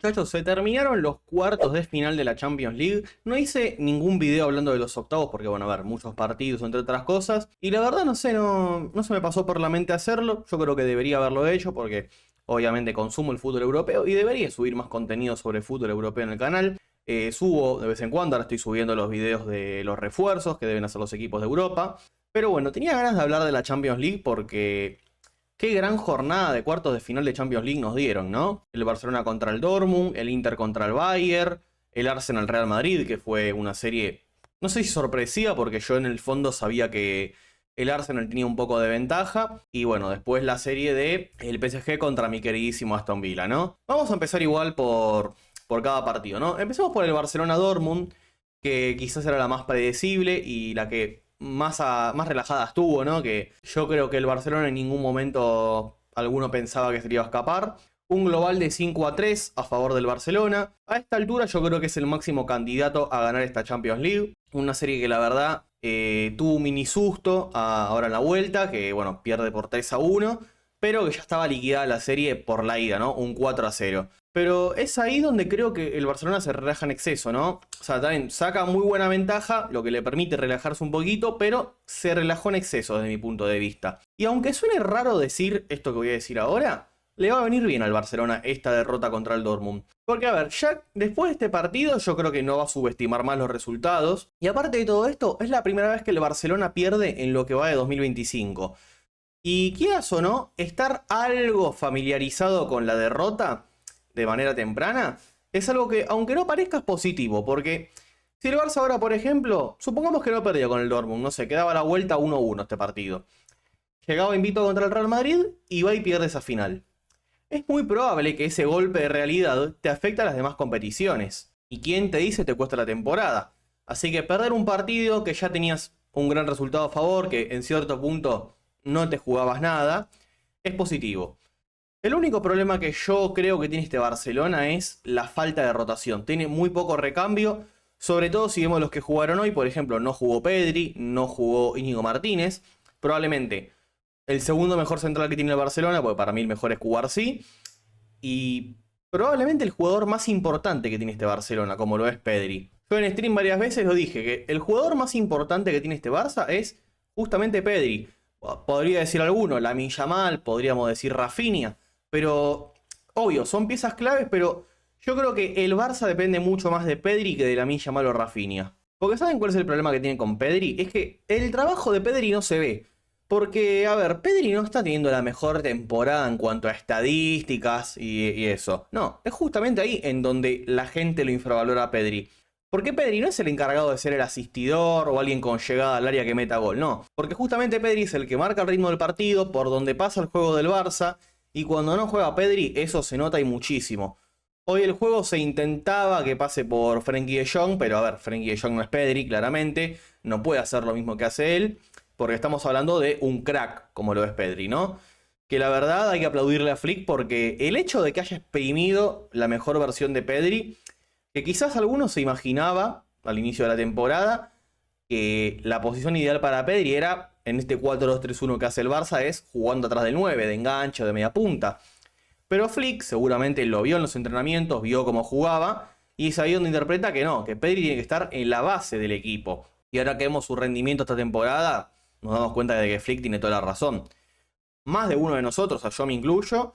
muchachos, se terminaron los cuartos de final de la Champions League. No hice ningún video hablando de los octavos porque, bueno, a ver, muchos partidos entre otras cosas. Y la verdad, no sé, no se me pasó por la mente hacerlo. Yo creo que debería haberlo hecho porque obviamente consumo el fútbol europeo y debería subir más contenido sobre fútbol europeo en el canal. Subo de vez en cuando, ahora estoy subiendo los videos de los refuerzos que deben hacer los equipos de Europa. Pero bueno, tenía ganas de hablar de la Champions League porque qué gran jornada de cuartos de final de Champions League nos dieron, ¿no? El Barcelona contra el Dortmund, el Inter contra el Bayern, el Arsenal Real Madrid, que fue una serie, no sé si sorpresiva, porque yo en el fondo sabía que el Arsenal tenía un poco de ventaja. Y bueno, después la serie de el PSG contra mi queridísimo Aston Villa, ¿no? Vamos a empezar igual por cada partido, ¿no? Empecemos por el Barcelona-Dortmund, que quizás era la más predecible y la que más relajada estuvo, ¿no? Que yo creo que el Barcelona en ningún momento alguno pensaba que se le iba a escapar. Un global de 5-3 a favor del Barcelona. A esta altura yo creo que es el máximo candidato a ganar esta Champions League. Una serie que la verdad tuvo un mini susto ahora en la vuelta, que bueno, pierde por 3-1, pero que ya estaba liquidada la serie por la ida, ¿no? Un 4-0. Pero es ahí donde creo que el Barcelona se relaja en exceso, ¿no? O sea, también saca muy buena ventaja, lo que le permite relajarse un poquito, pero se relajó en exceso desde mi punto de vista. Y aunque suene raro decir esto que voy a decir ahora, le va a venir bien al Barcelona esta derrota contra el Dortmund. Porque a ver, ya después de este partido yo creo que no va a subestimar más los resultados. Y aparte de todo esto, es la primera vez que el Barcelona pierde en lo que va de 2025. Y quieras o no, estar algo familiarizado con la derrota de manera temprana es algo que, aunque no parezca, es positivo, porque si el Barça ahora, por ejemplo, supongamos que no perdía con el Dortmund, no sé, quedaba la vuelta 1-1 este partido, llegaba invicto contra el Real Madrid y va y pierde esa final, es muy probable que ese golpe de realidad te afecte a las demás competiciones, y quién te dice te cuesta la temporada. Así que perder un partido que ya tenías un gran resultado a favor, que en cierto punto no te jugabas nada, es positivo. El único problema que yo creo que tiene este Barcelona es la falta de rotación. Tiene muy poco recambio, sobre todo si vemos los que jugaron hoy. Por ejemplo, no jugó Pedri, no jugó Íñigo Martínez. Probablemente el segundo mejor central que tiene el Barcelona, porque para mí el mejor es Cubarsí. Y probablemente el jugador más importante que tiene este Barcelona, como lo es Pedri. Yo en stream varias veces lo dije, que el jugador más importante que tiene este Barça es justamente Pedri. Podría decir alguno, Lamine Yamal, podríamos decir Rafinha. Pero, obvio, son piezas claves, pero yo creo que el Barça depende mucho más de Pedri que de Lamine Yamal o Rafinha. Porque ¿saben cuál es el problema que tienen con Pedri? Es que el trabajo de Pedri no se ve. Porque, a ver, Pedri no está teniendo la mejor temporada en cuanto a estadísticas y eso. No, es justamente ahí en donde la gente lo infravalora a Pedri. Porque Pedri no es el encargado de ser el asistidor o alguien con llegada al área que meta gol, no. Porque justamente Pedri es el que marca el ritmo del partido, por donde pasa el juego del Barça. Y cuando no juega Pedri, eso se nota y muchísimo. Hoy el juego se intentaba que pase por Frenkie de Jong, pero a ver, Frenkie de Jong no es Pedri, claramente. No puede hacer lo mismo que hace él, porque estamos hablando de un crack, como lo es Pedri, ¿no? Que la verdad hay que aplaudirle a Flick porque el hecho de que haya exprimido la mejor versión de Pedri, que quizás alguno se imaginaba al inicio de la temporada, que la posición ideal para Pedri era, en este 4-2-3-1 que hace el Barça, es jugando atrás del 9, de enganche o de media punta. Pero Flick seguramente lo vio en los entrenamientos, vio cómo jugaba, y es ahí donde interpreta que no, que Pedri tiene que estar en la base del equipo. Y ahora que vemos su rendimiento esta temporada, nos damos cuenta de que Flick tiene toda la razón. Más de uno de nosotros, a yo me incluyo,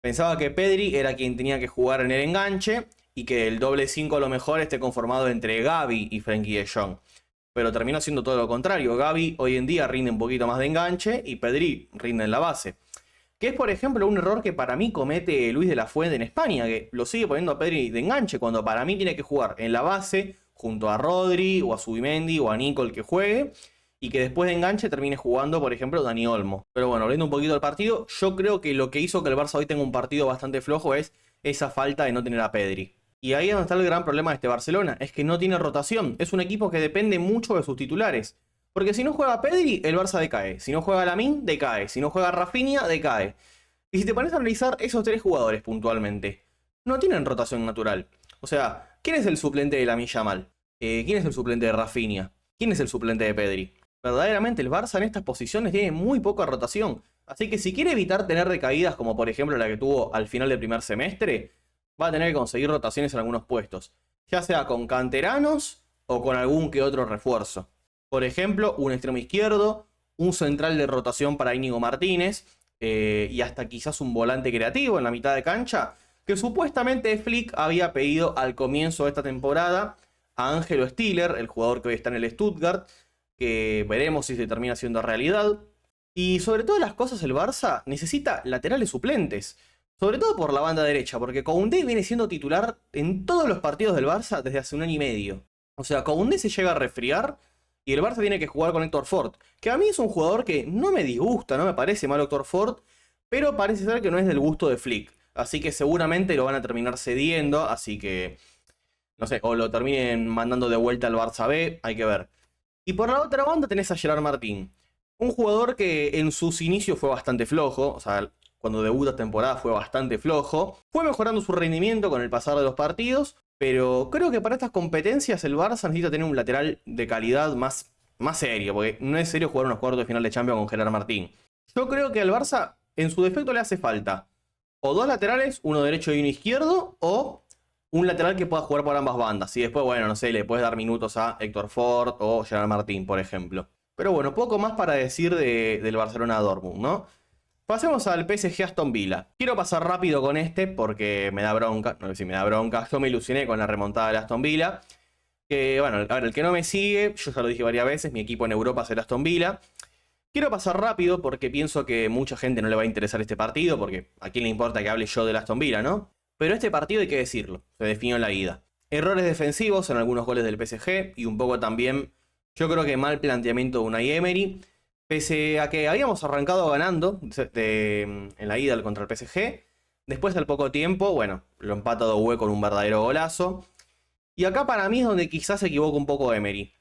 pensaba que Pedri era quien tenía que jugar en el enganche, y que el doble 5 a lo mejor esté conformado entre Gavi y Frenkie de Jong. Pero terminó siendo todo lo contrario. Gavi hoy en día rinde un poquito más de enganche y Pedri rinde en la base. Que es, por ejemplo, un error que para mí comete Luis de la Fuente en España, que lo sigue poniendo a Pedri de enganche, cuando para mí tiene que jugar en la base junto a Rodri o a Zubimendi o a Nico, el que juegue, y que después de enganche termine jugando, por ejemplo, Dani Olmo. Pero bueno, volviendo un poquito al partido, yo creo que lo que hizo que el Barça hoy tenga un partido bastante flojo es esa falta de no tener a Pedri. Y ahí es donde está el gran problema de este Barcelona, es que no tiene rotación, es un equipo que depende mucho de sus titulares. Porque si no juega Pedri, el Barça decae, si no juega Lamine, decae, si no juega Rafinha, decae. Y si te pones a analizar esos tres jugadores puntualmente, no tienen rotación natural. O sea, ¿quién es el suplente de Lamine Yamal? ¿Quién es el suplente de Rafinha? ¿Quién es el suplente de Pedri? Verdaderamente el Barça en estas posiciones tiene muy poca rotación. Así que si quiere evitar tener recaídas como por ejemplo la que tuvo al final del primer semestre, va a tener que conseguir rotaciones en algunos puestos, ya sea con canteranos o con algún que otro refuerzo. Por ejemplo, un extremo izquierdo, un central de rotación para Íñigo Martínez y hasta quizás un volante creativo en la mitad de cancha, que supuestamente Flick había pedido al comienzo de esta temporada a Ángelo Stiller, el jugador que hoy está en el Stuttgart, que veremos si se termina siendo realidad. Y sobre todas las cosas, el Barça necesita laterales suplentes, sobre todo por la banda derecha, porque Koundé viene siendo titular en todos los partidos del Barça desde hace un año y medio. O sea, Koundé se llega a resfriar y el Barça tiene que jugar con Héctor Ford, que a mí es un jugador que no me disgusta, no me parece mal Héctor Ford, pero parece ser que no es del gusto de Flick. Así que seguramente lo van a terminar cediendo, así que, no sé, o lo terminen mandando de vuelta al Barça B, hay que ver. Y por la otra banda tenés a Gerard Martín, un jugador que en sus inicios fue bastante flojo, o sea, cuando debuta temporada fue bastante flojo. Fue mejorando su rendimiento con el pasar de los partidos, pero creo que para estas competencias el Barça necesita tener un lateral de calidad más serio, porque no es serio jugar unos cuartos de final de Champions con Gerard Martín. Yo creo que al Barça, en su defecto, le hace falta o dos laterales, uno derecho y uno izquierdo, o un lateral que pueda jugar por ambas bandas. Y después, bueno, no sé, le puedes dar minutos a Héctor Ford o Gerard Martín, por ejemplo. Pero bueno, poco más para decir del Barcelona Dortmund, ¿no? Pasemos al PSG Aston Villa. Quiero pasar rápido con este porque me da bronca. No sé si me da bronca. Yo me ilusioné con la remontada de Aston Villa. Que bueno, a ver, el que no me sigue, yo ya lo dije varias veces, mi equipo en Europa es el Aston Villa. Quiero pasar rápido porque pienso que mucha gente no le va a interesar este partido, porque a quién le importa que hable yo del Aston Villa, ¿no? Pero este partido hay que decirlo, se definió en la ida. Errores defensivos en algunos goles del PSG y un poco también, yo creo que mal planteamiento de Unai Emery. Pese a que habíamos arrancado ganando en la ida contra el PSG, después al poco tiempo, bueno, lo empata Doué con un verdadero golazo. Y acá para mí es donde quizás se equivoca un poco Emery.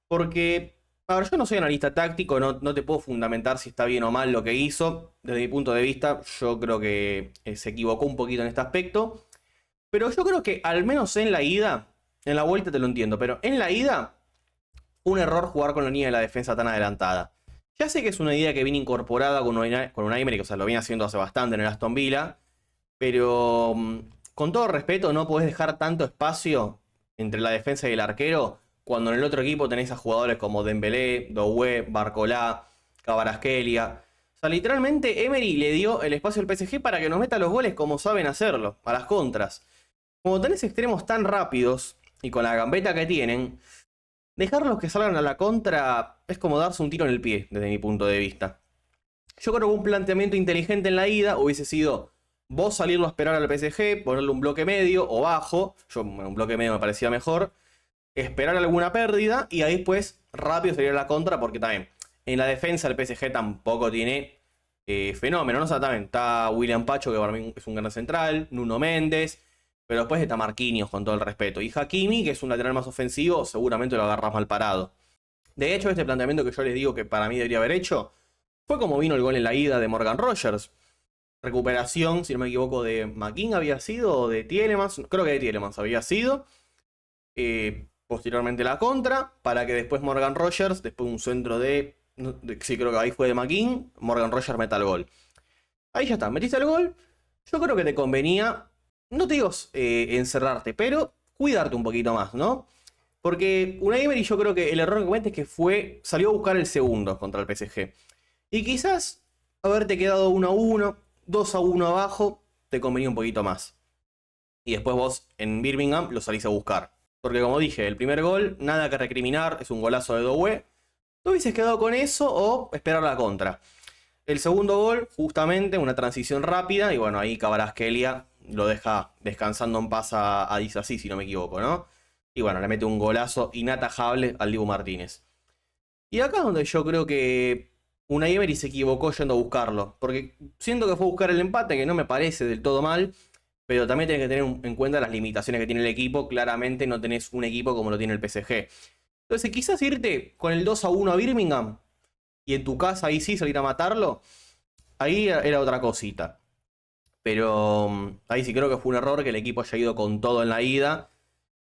Porque, a ver, yo no soy analista táctico, no te puedo fundamentar si está bien o mal lo que hizo. Desde mi punto de vista, yo creo que se equivocó un poquito en este aspecto. Pero yo creo que al menos en la ida, en la vuelta te lo entiendo, pero en la ida, un error jugar con la línea de la defensa tan adelantada. Ya sé que es una idea que viene incorporada con Unai Emery, o sea, lo viene haciendo hace bastante en el Aston Villa, pero con todo respeto, no podés dejar tanto espacio entre la defensa y el arquero cuando en el otro equipo tenés a jugadores como Dembélé, Doué, Barcolá, Kvaratskhelia. O sea, literalmente Emery le dio el espacio al PSG para que nos meta los goles como saben hacerlo, a las contras. Como tenés extremos tan rápidos y con la gambeta que tienen, dejarlos que salgan a la contra es como darse un tiro en el pie, desde mi punto de vista. Yo creo que un planteamiento inteligente en la ida hubiese sido vos salirlo a esperar al PSG, ponerle un bloque medio o bajo. Un bloque medio me parecía mejor. Esperar alguna pérdida y ahí pues rápido salir a la contra, porque también en la defensa el PSG tampoco tiene fenómeno, ¿no? O sea, también está William Pacho, que para mí es un gran central, Nuno Méndez. Pero después está Marquinhos, con todo el respeto. Y Hakimi, que es un lateral más ofensivo, seguramente lo agarras mal parado. De hecho, este planteamiento que yo les digo que para mí debería haber hecho, fue como vino el gol en la ida de Morgan Rogers. Recuperación, si no me equivoco, de McKinn había sido, o de Tielemans. Creo que de Tielemans había sido. Posteriormente la contra, para que después Morgan Rogers, después un centro sí, creo que ahí fue de McKinn, Morgan Rogers meta el gol. Ahí ya está, metiste el gol. Yo creo que te convenía, no te digo encerrarte, pero cuidarte un poquito más, ¿no? Porque Unai Emery, yo creo que el error que comete es que salió a buscar el segundo contra el PSG. Y quizás haberte quedado 1-1, 2-1 abajo, te convenía un poquito más. Y después vos en Birmingham lo salís a buscar. Porque como dije, el primer gol, nada que recriminar, es un golazo de Doué. Te hubieses quedado con eso o esperar la contra. El segundo gol, justamente, una transición rápida. Y bueno, ahí Kvaratskhelia lo deja descansando en paz a Disasi, si no me equivoco, ¿no? Y bueno, le mete un golazo inatajable al Dibu Martínez. Y acá es donde yo creo que Unai Emery se equivocó yendo a buscarlo. Porque siento que fue a buscar el empate, que no me parece del todo mal. Pero también tenés que tener en cuenta las limitaciones que tiene el equipo. Claramente no tenés un equipo como lo tiene el PSG. Entonces quizás irte con el 2-1 a Birmingham y en tu casa ahí sí salir a matarlo, ahí era otra cosita. Pero ahí sí creo que fue un error que el equipo haya ido con todo en la ida.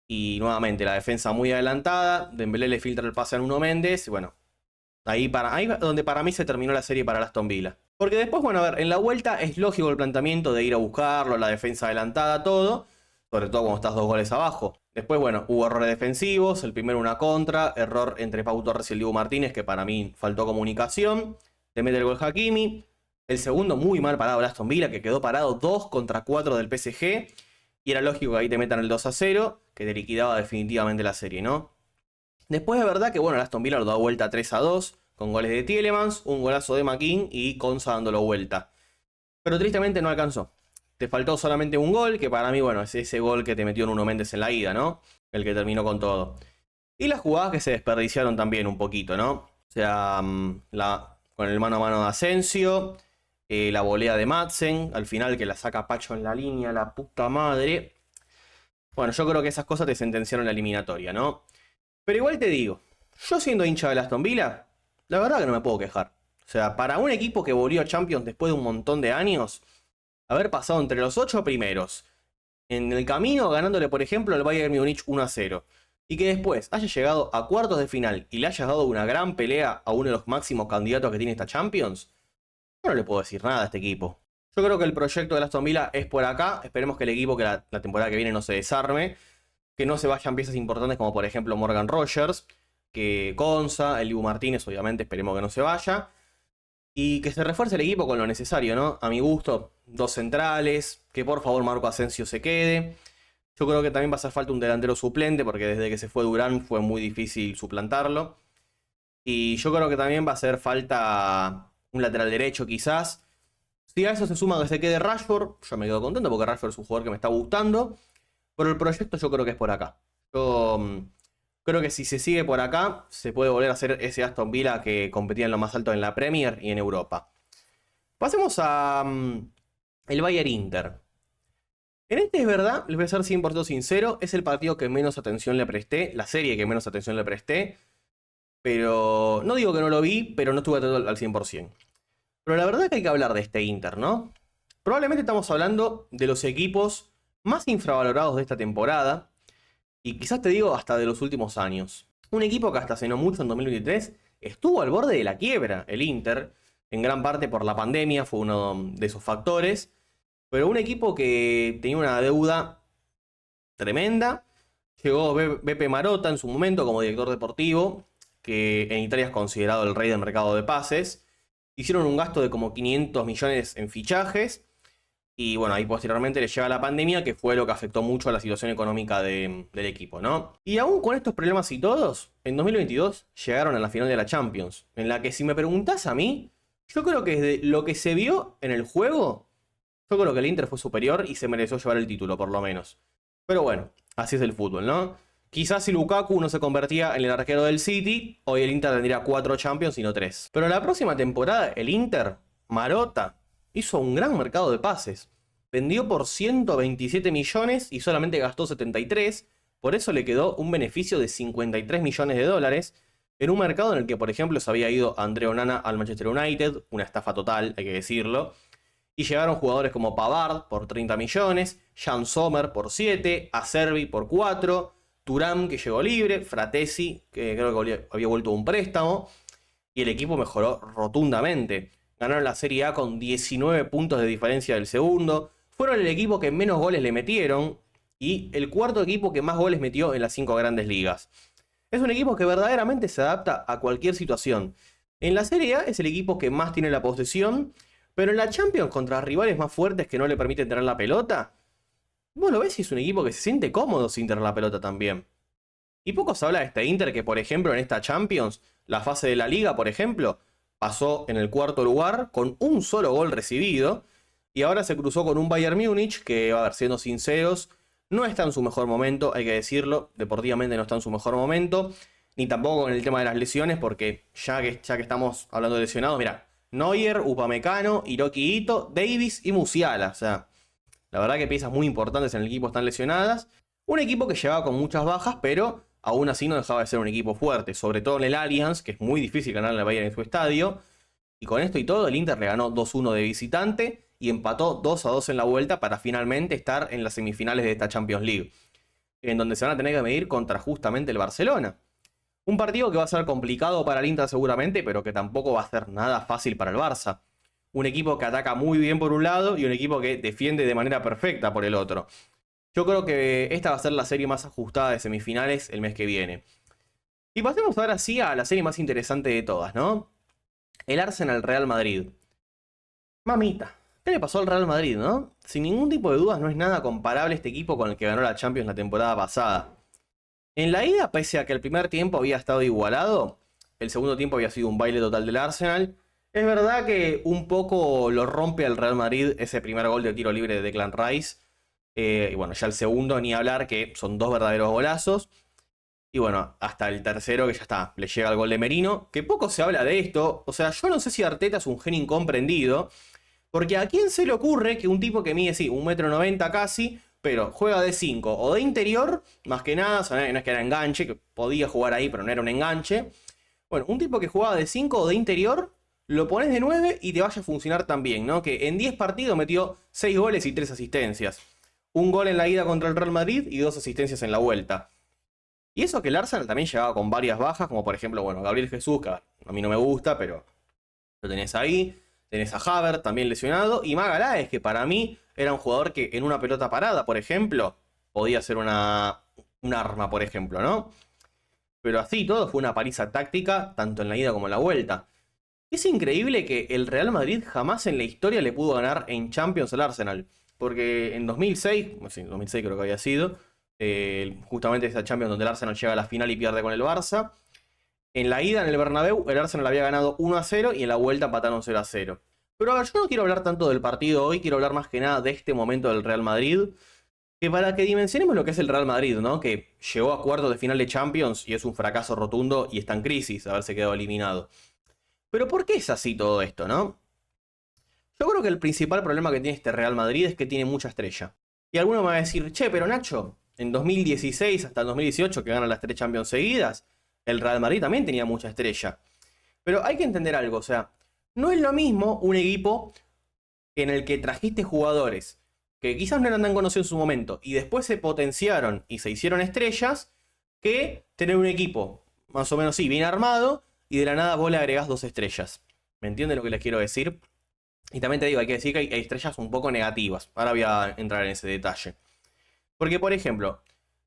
Y nuevamente la defensa muy adelantada. Dembélé le filtra el pase a Nuno Méndez. Y bueno, ahí es donde para mí se terminó la serie para el Aston Villa. Porque después, bueno, a ver, en la vuelta es lógico el planteamiento de ir a buscarlo, la defensa adelantada, todo. sobre todo cuando estás 2 goles abajo. Después, bueno, hubo errores defensivos, el primero una contra, error entre Pau Torres y el Dibu Martínez, que para mí faltó comunicación, te mete el gol Hakimi, el segundo muy mal parado el Aston Villa, que quedó parado 2 contra 4 del PSG, y era lógico que ahí te metan el 2-0, que te liquidaba definitivamente la serie, ¿no? Después de verdad que, bueno, el Aston Villa lo da vuelta 3-2, con goles de Tielemans, un golazo de McKean y Konsa dándolo vuelta. Pero tristemente no alcanzó. Te faltó solamente un gol, que para mí, bueno, es ese gol que te metió Nuno Méndez en la ida, ¿no? El que terminó con todo. Y las jugadas que se desperdiciaron también un poquito, ¿no? O sea, con el mano a mano de Asensio, la volea de Madsen, al final que la saca Pacho en la línea, la puta madre. Bueno, yo creo que esas cosas te sentenciaron la eliminatoria, ¿no? Pero igual te digo, yo siendo hincha de Aston Villa, la verdad que no me puedo quejar. O sea, para un equipo que volvió a Champions después de un montón de años, haber pasado entre los 8 primeros, en el camino ganándole por ejemplo al Bayern Múnich 1-0, y que después haya llegado a cuartos de final y le haya dado una gran pelea a uno de los máximos candidatos que tiene esta Champions, yo no le puedo decir nada a este equipo. Yo creo que el proyecto de Aston Villa es por acá, esperemos que el equipo que la temporada que viene no se desarme, que no se vayan piezas importantes como por ejemplo Morgan Rogers, que Konsa, el Dibu Martínez obviamente esperemos que no se vaya. Y que se refuerce el equipo con lo necesario, ¿no? A mi gusto, 2 centrales, que por favor Marco Asensio se quede. Yo creo que también va a hacer falta un delantero suplente, porque desde que se fue Durán fue muy difícil suplantarlo. Y yo creo que también va a hacer falta un lateral derecho quizás. Si a eso se suma que se quede Rashford, yo me quedo contento porque Rashford es un jugador que me está gustando. Pero el proyecto yo creo que es por acá. Yo creo que si se sigue por acá, se puede volver a hacer ese Aston Villa que competía en lo más alto en la Premier y en Europa. Pasemos a el Bayern Inter. En este es verdad, les voy a ser 100% sincero, es el partido que menos atención le presté, la serie que menos atención le presté. Pero no digo que no lo vi, pero no estuve atento al 100%. Pero la verdad que hay que hablar de este Inter, ¿no? Probablemente estamos hablando de los equipos más infravalorados de esta temporada. Y quizás te digo hasta de los últimos años. Un equipo que hasta hace no mucho, en 2023, estuvo al borde de la quiebra, el Inter. En gran parte por la pandemia, fue uno de esos factores. Pero un equipo que tenía una deuda tremenda. Llegó Beppe Marotta en su momento como director deportivo, que en Italia es considerado el rey del mercado de pases. Hicieron un gasto de como 500 millones en fichajes. Y bueno, ahí posteriormente le llega la pandemia, que fue lo que afectó mucho a la situación económica del equipo, ¿no? Y aún con estos problemas y todos, en 2022 llegaron a la final de la Champions, en la que si me preguntás a mí, yo creo que desde lo que se vio en el juego, yo creo que el Inter fue superior y se mereció llevar el título, por lo menos. Pero bueno, así es el fútbol, ¿no? Quizás si Lukaku no se convertía en el arquero del City, hoy el Inter tendría 4 Champions y no 3. Pero la próxima temporada, el Inter, Marotta, hizo un gran mercado de pases. Vendió por 127 millones y solamente gastó 73. Por eso le quedó un beneficio de 53 millones de dólares. En un mercado en el que, por ejemplo, se había ido André Onana al Manchester United. Una estafa total, hay que decirlo. Y llegaron jugadores como Pavard por 30 millones. Jan Sommer por 7. Acerbi por 4. Thuram, que llegó libre. Fratesi, que creo que había vuelto a un préstamo. Y el equipo mejoró rotundamente. Ganaron la Serie A con 19 puntos de diferencia del segundo. Fueron el equipo que menos goles le metieron. Y el cuarto equipo que más goles metió en las 5 grandes ligas. Es un equipo que verdaderamente se adapta a cualquier situación. En la Serie A es el equipo que más tiene la posesión. Pero en la Champions, contra rivales más fuertes que no le permiten tener la pelota, vos lo ves y es un equipo que se siente cómodo sin tener la pelota también. Y poco se habla de este Inter que, por ejemplo, en esta Champions, la fase de la Liga, por ejemplo, pasó en el cuarto lugar con un solo gol recibido. Y ahora se cruzó con un Bayern Múnich que, a ver, siendo sinceros, no está en su mejor momento, hay que decirlo. Deportivamente no está en su mejor momento. Ni tampoco en el tema de las lesiones, porque ya que estamos hablando de lesionados, mira, Neuer, Upamecano, Hiroki Ito, Davis y Musiala. O sea, la verdad que piezas muy importantes en el equipo están lesionadas. Un equipo que llevaba con muchas bajas, pero aún así no dejaba de ser un equipo fuerte. Sobre todo en el Allianz, que es muy difícil ganarle al Bayern en su estadio. Y con esto y todo, el Inter le ganó 2-1 de visitante y empató 2-2 en la vuelta para finalmente estar en las semifinales de esta Champions League, en donde se van a tener que medir contra justamente el Barcelona. Un partido que va a ser complicado para el Inter seguramente, pero que tampoco va a ser nada fácil para el Barça. Un equipo que ataca muy bien por un lado y un equipo que defiende de manera perfecta por el otro. Yo creo que esta va a ser la serie más ajustada de semifinales el mes que viene. Y pasemos ahora sí a la serie más interesante de todas, ¿no? El Arsenal Real Madrid. Mamita, ¿qué le pasó al Real Madrid, no? Sin ningún tipo de dudas no es nada comparable este equipo con el que ganó la Champions la temporada pasada. En la ida, pese a que el primer tiempo había estado igualado, el segundo tiempo había sido un baile total del Arsenal. Es verdad que un poco lo rompe al Real Madrid ese primer gol de tiro libre de Declan Rice. Y bueno, ya el segundo ni hablar, que son dos verdaderos golazos. Y bueno, hasta el tercero que ya está, le llega el gol de Merino, que poco se habla de esto. O sea, yo no sé si Arteta es un genio incomprendido, porque a quién se le ocurre que un tipo que mide, sí, 1,90 m casi, pero juega de 5 o de interior, más que nada, o sea, no es que era enganche, que podía jugar ahí, pero no era un enganche. Bueno, un tipo que jugaba de 5 o de interior, lo pones de 9 y te vaya a funcionar también, ¿no? Que en 10 partidos metió 6 goles y 3 asistencias. Un gol en la ida contra el Real Madrid y 2 asistencias en la vuelta. Y eso que el Arsenal también llegaba con varias bajas, como por ejemplo, bueno, Gabriel Jesús, que a mí no me gusta, pero lo tenés ahí. Tenés a Havertz también lesionado. Y Magalhaes, que para mí era un jugador que en una pelota parada, por ejemplo, podía ser un arma, por ejemplo, ¿no? Pero así todo fue una paliza táctica, tanto en la ida como en la vuelta. Es increíble que el Real Madrid jamás en la historia le pudo ganar en Champions al Arsenal. Porque en 2006, sí, en 2006 creo que había sido, justamente esa Champions donde el Arsenal llega a la final y pierde con el Barça. En la ida en el Bernabéu, el Arsenal había ganado 1-0 y en la vuelta empataron 0-0. Pero a ver, yo no quiero hablar tanto del partido hoy, quiero hablar más que nada de este momento del Real Madrid. Que para que dimensionemos lo que es el Real Madrid, ¿no? Que llegó a cuartos de final de Champions y es un fracaso rotundo y está en crisis haberse quedado eliminado. Pero ¿por qué es así todo esto, no? Yo creo que el principal problema que tiene este Real Madrid es que tiene mucha estrella. Y alguno me va a decir, che, pero Nacho, en 2016 hasta el 2018, que ganan las 3 Champions seguidas, el Real Madrid también tenía mucha estrella. Pero hay que entender algo, o sea, no es lo mismo un equipo en el que trajiste jugadores que quizás no eran tan conocidos en su momento y después se potenciaron y se hicieron estrellas, que tener un equipo más o menos sí, bien armado y de la nada vos le agregás 2 estrellas. ¿Me entienden lo que les quiero decir? Y también te digo, hay que decir que hay estrellas un poco negativas. Ahora voy a entrar en ese detalle. Porque, por ejemplo,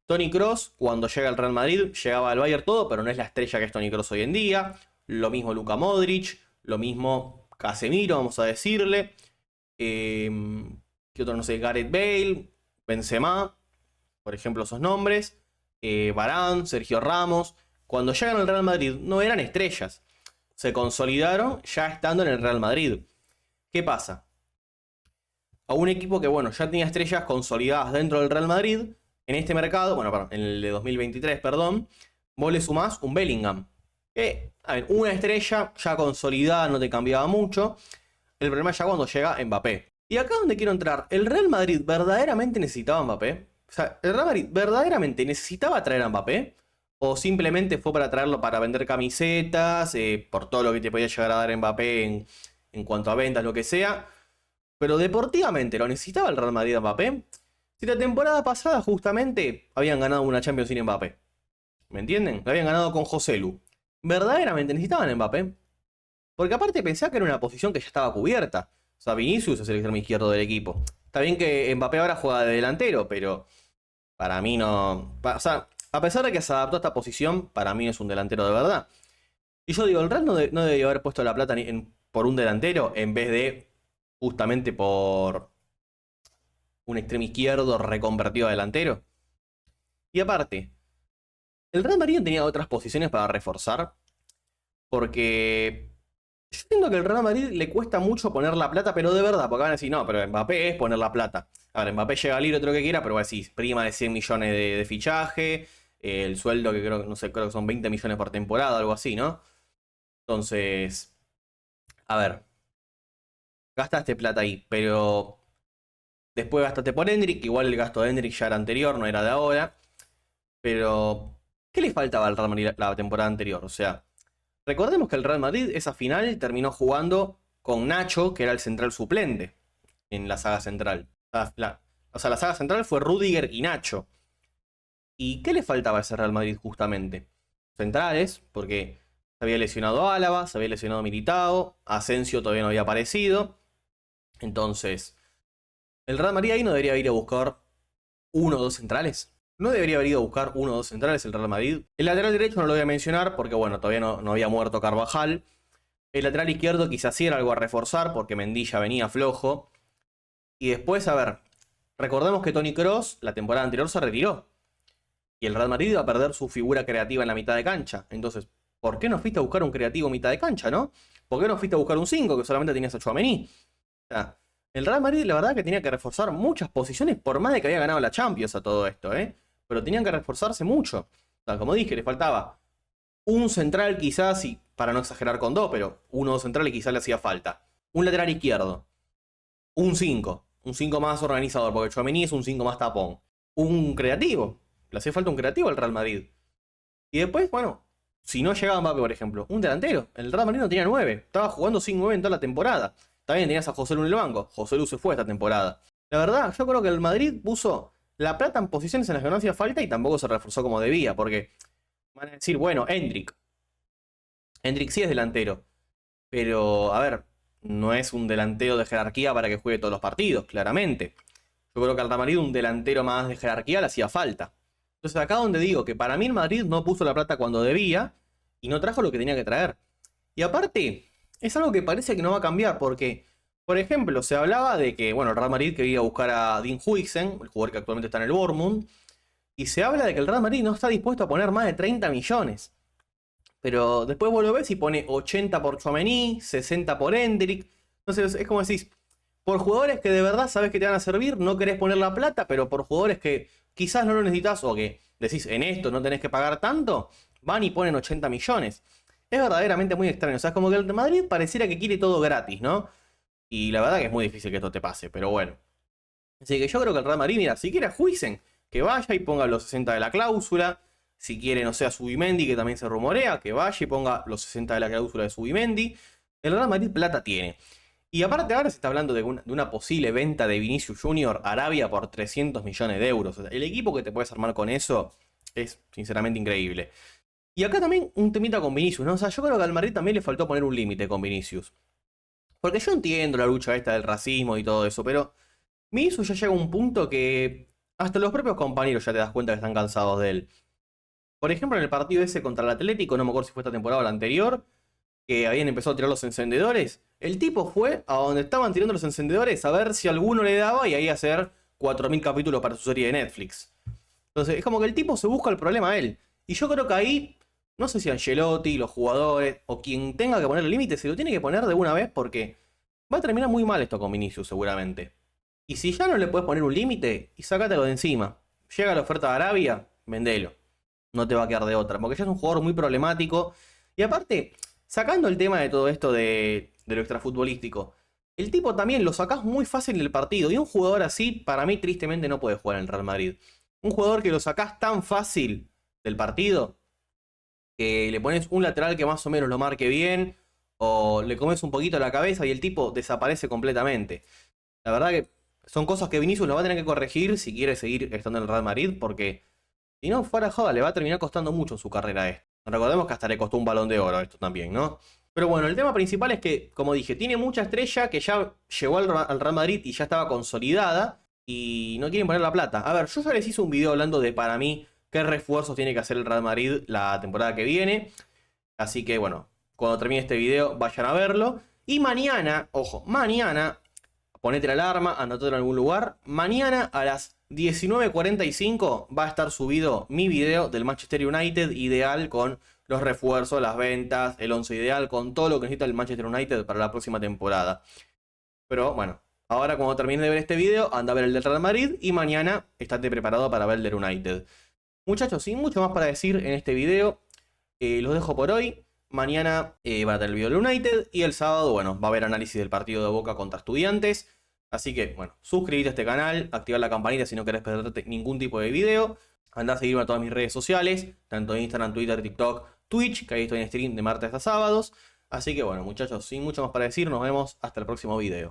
Toni Kroos, cuando llega al Real Madrid, llegaba al Bayern todo, pero no es la estrella que es Toni Kroos hoy en día. Lo mismo Luka Modric, lo mismo Casemiro, vamos a decirle. ¿Qué otro? No sé, Gareth Bale, Benzema, por ejemplo, esos nombres. Varane, Sergio Ramos. Cuando llegan al Real Madrid no eran estrellas. Se consolidaron ya estando en el Real Madrid. ¿Qué pasa? A un equipo que, bueno, ya tenía estrellas consolidadas dentro del Real Madrid, en este mercado, bueno, perdón, en el de 2023, perdón, vos le sumás un Bellingham. Que, a ver, una estrella ya consolidada no te cambiaba mucho. El problema es ya cuando llega Mbappé. Y acá donde quiero entrar, ¿el Real Madrid verdaderamente necesitaba a Mbappé? O sea, ¿el Real Madrid verdaderamente necesitaba traer a Mbappé? ¿O simplemente fue para traerlo para vender camisetas, por todo lo que te podía llegar a dar Mbappé en cuanto a ventas, lo que sea? Pero deportivamente, ¿lo necesitaba el Real Madrid a Mbappé? Si la temporada pasada justamente habían ganado una Champions sin Mbappé. ¿Me entienden? La habían ganado con José Lu. ¿Verdaderamente necesitaban a Mbappé? Porque aparte pensaba que era una posición que ya estaba cubierta. O sea, Vinicius es el extremo izquierdo del equipo. Está bien que Mbappé ahora juega de delantero, pero para mí no... O sea, a pesar de que se adaptó a esta posición, para mí no es un delantero de verdad. Y yo digo, el Real no debió haber puesto la plata por un delantero en vez de justamente por un extremo izquierdo reconvertido a delantero. Y aparte, el Real Madrid tenía otras posiciones para reforzar, porque yo entiendo que el Real Madrid le cuesta mucho poner la plata, pero de verdad, porque van a decir, no, pero Mbappé es poner la plata. A ver, Mbappé llega libre otro que quiera, pero va a decir, prima de 100 millones de fichaje, el sueldo que creo, no sé, creo que son 20 millones por temporada, algo así, ¿no? Entonces, a ver, gastaste plata ahí, pero después gastaste por Endrick, igual el gasto de Endrick ya era anterior, no era de ahora. Pero, ¿qué le faltaba al Real Madrid la temporada anterior? O sea, recordemos que el Real Madrid esa final terminó jugando con Nacho, que era el central suplente en la saga central. O sea, la saga central fue Rudiger y Nacho. ¿Y qué le faltaba a ese Real Madrid justamente? Centrales, porque se había lesionado Álava, se había lesionado Militao, Asensio todavía no había aparecido. Entonces, el Real Madrid ahí no debería ir a buscar uno o dos centrales. ¿No debería haber ido a buscar uno o dos centrales el Real Madrid? El lateral derecho no lo voy a mencionar porque, bueno, todavía no había muerto Carvajal. El lateral izquierdo quizás sí era algo a reforzar porque Mendy ya venía flojo. Y después, a ver, recordemos que Toni Kroos la temporada anterior se retiró. Y el Real Madrid iba a perder su figura creativa en la mitad de cancha. Entonces, ¿por qué no fuiste a buscar un creativo en mitad de cancha, no? ¿Por qué no fuiste a buscar un 5 que solamente tenías a Tchouaméni? O sea, el Real Madrid la verdad que tenía que reforzar muchas posiciones por más de que había ganado la Champions a todo esto, ¿eh? Pero tenían que reforzarse mucho. O sea, como dije, le faltaba un central quizás, y para no exagerar con dos, pero uno o dos centrales quizás le hacía falta. Un lateral izquierdo. Un 5. Un 5 más organizador, porque Tchouaméni es un 5 más tapón. Un creativo. Le hacía falta un creativo al Real Madrid. Y después, bueno, si no llegaba Mbappé, por ejemplo, un delantero. El Real Madrid no tenía 9. Estaba jugando sin 9 en toda la temporada. También tenías a José Lu en el banco. José Lu se fue esta temporada. La verdad, yo creo que el Madrid puso la plata en posiciones en las que no hacía falta y tampoco se reforzó como debía. Porque van a decir, bueno, Hendrik. Hendrik sí es delantero. Pero, a ver, no es un delantero de jerarquía para que juegue todos los partidos, claramente. Yo creo que al Real Madrid un delantero más de jerarquía le hacía falta. Entonces acá donde digo que para mí el Madrid no puso la plata cuando debía y no trajo lo que tenía que traer. Y aparte, es algo que parece que no va a cambiar porque, por ejemplo, se hablaba de que, bueno, el Real Madrid quería buscar a Dean Huijsen, el jugador que actualmente está en el Bournemouth, y se habla de que el Real Madrid no está dispuesto a poner más de 30 millones. Pero después vos lo ves y pone 80 por Tchouaméni, 60 por Hendrik. Entonces es como decís, por jugadores que de verdad sabes que te van a servir, no querés poner la plata, pero por jugadores que quizás no lo necesitas o que decís en esto no tenés que pagar tanto, van y ponen 80 millones. Es verdaderamente muy extraño. O sea, es como que el Madrid pareciera que quiere todo gratis, ¿no? Y la verdad que es muy difícil que esto te pase, pero bueno. Así que yo creo que el Real Madrid, mira, si quiere a Huijsen, que vaya y ponga los 60 de la cláusula. Si quiere, no sé, a Zubimendi, que también se rumorea, que vaya y ponga los 60 de la cláusula de Zubimendi. El Real Madrid plata tiene. Y aparte ahora se está hablando de una posible venta de Vinicius Junior a Arabia por 300 millones de euros. O sea, el equipo que te puedes armar con eso es sinceramente increíble. Y acá también un temita con Vinicius, ¿no? O sea, yo creo que al Madrid también le faltó poner un límite con Vinicius. Porque yo entiendo la lucha esta del racismo y todo eso, pero Vinicius ya llega a un punto que hasta los propios compañeros ya te das cuenta que están cansados de él. Por ejemplo, en el partido ese contra el Atlético, no me acuerdo si fue esta temporada o la anterior, que habían empezado a tirar los encendedores, el tipo fue a donde estaban tirando los encendedores a ver si alguno le daba y ahí hacer 4000 capítulos para su serie de Netflix. Entonces, es como que el tipo se busca el problema a él. Y yo creo que ahí, no sé si Ancelotti, los jugadores o quien tenga que poner el límite, se lo tiene que poner de una vez porque va a terminar muy mal esto con Vinicius seguramente. Y si ya no le puedes poner un límite, y sácatelo de encima. Llega la oferta de Arabia, vendelo. No te va a quedar de otra, porque ya es un jugador muy problemático. Y aparte, sacando el tema de todo esto de lo extrafutbolístico, el tipo también lo sacás muy fácil del partido. Y un jugador así, para mí, tristemente no puede jugar en el Real Madrid. Un jugador que lo sacás tan fácil del partido, que le pones un lateral que más o menos lo marque bien, o le comes un poquito la cabeza y el tipo desaparece completamente. La verdad que son cosas que Vinicius lo va a tener que corregir si quiere seguir estando en el Real Madrid, porque si no, fuera joda, le va a terminar costando mucho en su carrera esto. Recordemos que hasta le costó un Balón de Oro esto también, ¿no? Pero bueno, el tema principal es que, como dije, tiene mucha estrella que ya llegó al Real Madrid y ya estaba consolidada y no quieren poner la plata. A ver, yo ya les hice un video hablando de, para mí, qué refuerzos tiene que hacer el Real Madrid la temporada que viene. Así que, bueno, cuando termine este video, vayan a verlo. Y mañana, ojo, mañana, ponete la alarma, anotate en algún lugar. Mañana a las 19:45 va a estar subido mi video del Manchester United ideal con los refuerzos, las ventas, el 11 ideal, con todo lo que necesita el Manchester United para la próxima temporada. Pero bueno, ahora cuando termine de ver este video, anda a ver el del Real Madrid y mañana estate preparado para ver el del United. Muchachos, sin mucho más para decir en este video, los dejo por hoy. Mañana van a tener el video del United y el sábado, bueno, va a haber análisis del partido de Boca contra Estudiantes. Así que, bueno, suscríbete a este canal, activar la campanita si no querés perderte ningún tipo de video. Andá a seguirme a todas mis redes sociales, tanto en Instagram, Twitter, TikTok, Twitch, que ahí estoy en stream de martes a sábados. Así que bueno, muchachos, sin mucho más para decir, nos vemos hasta el próximo video.